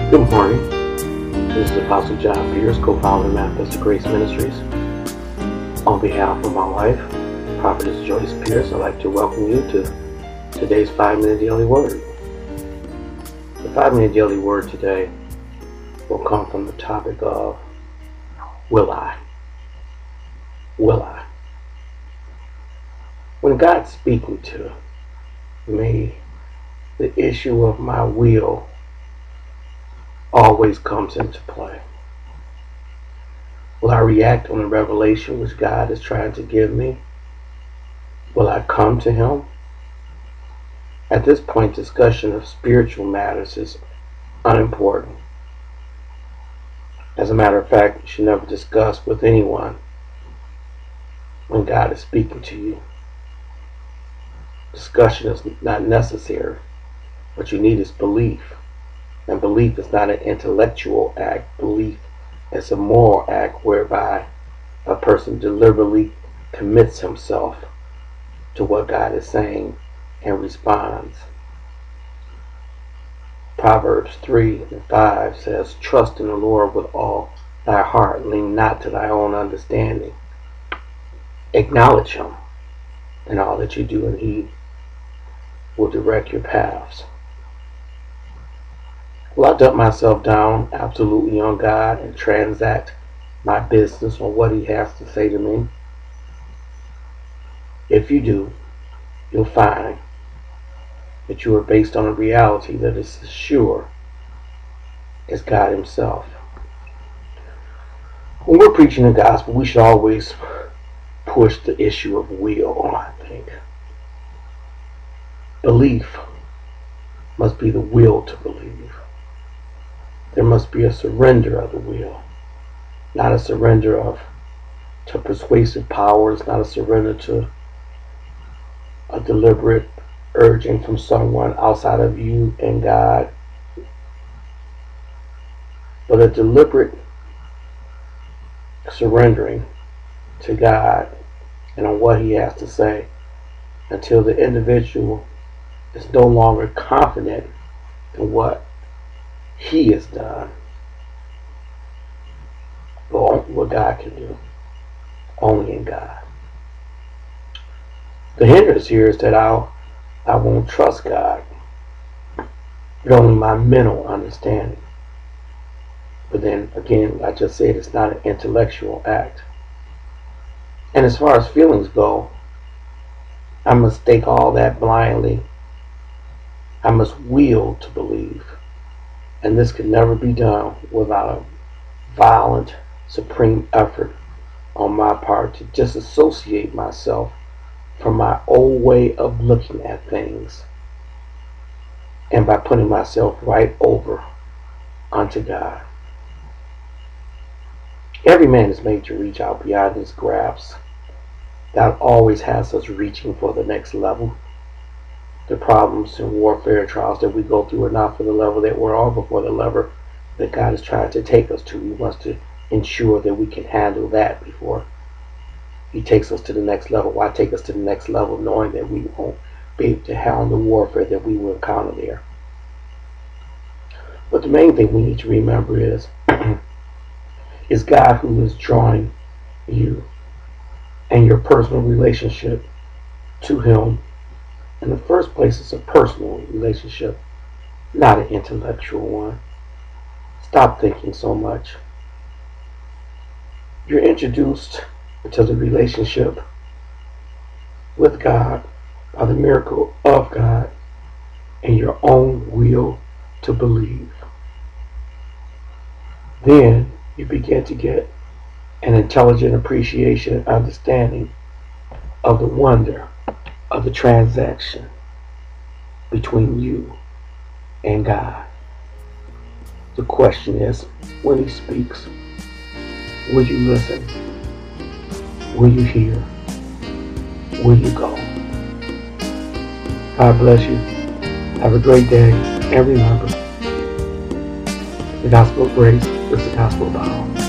Good morning. This is Apostle John Pierce, co-founder of Manifest Grace Ministries. On behalf of my wife, Prophetess Joyce Pierce, I'd like to welcome you to today's 5-Minute Daily Word. The 5-Minute Daily Word today will come from the topic of Will I? Will I? When God's speaking to me, the issue of my will always comes into play. Will I react on the revelation which God is trying to give me? Will I come to Him? At this point, discussion of spiritual matters is unimportant. As a matter of fact, you should never discuss with anyone when God is speaking to you. Discussion is not necessary. What you need is belief. And belief is not an intellectual act. Belief is a moral act whereby a person deliberately commits himself to what God is saying and responds. Proverbs 3:5 says, "Trust in the Lord with all thy heart, lean not to thy own understanding." Acknowledge Him in all that you do, and He will direct your paths. Will I dump myself down absolutely on God and transact my business on what He has to say to me? If you do, you'll find that you are based on a reality that is as sure as God Himself. When we're preaching the gospel, we should always push the issue of will, I think. Belief must be the will to believe. There must be a surrender of the will, not a surrender to persuasive powers, not a surrender to a deliberate urging from someone outside of you and God, but a deliberate surrendering to God and on what He has to say until the individual is no longer confident in what He has done, but what God can do, only in God. The hindrance here is that I won't trust God, but only my mental understanding. But then again, like I just said, it's not an intellectual act. And as far as feelings go, I must take all that blindly. I must will to believe. And this can never be done without a violent, supreme effort on my part to disassociate myself from my old way of looking at things, and by putting myself right over unto God. Every man is made to reach out beyond his grasp. God always has us reaching for the next level. The problems and warfare and trials that we go through are not for the level that we're on, but for the level that God is trying to take us to. He wants to ensure that we can handle that before He takes us to the next level. Why take us to the next level knowing that we won't be able to handle the warfare that we will encounter there? But the main thing we need to remember is God who is drawing you and your personal relationship to Him. In the first place, it's a personal relationship, not an intellectual one. Stop thinking so much. You're introduced to the relationship with God by the miracle of God and your own will to believe. Then you begin to get an intelligent appreciation and understanding of the wonder of the transaction between you and God. The question is, when He speaks, will you listen? Will you hear? Will you go? God bless you. Have a great day. And remember, the gospel of grace is the gospel of power.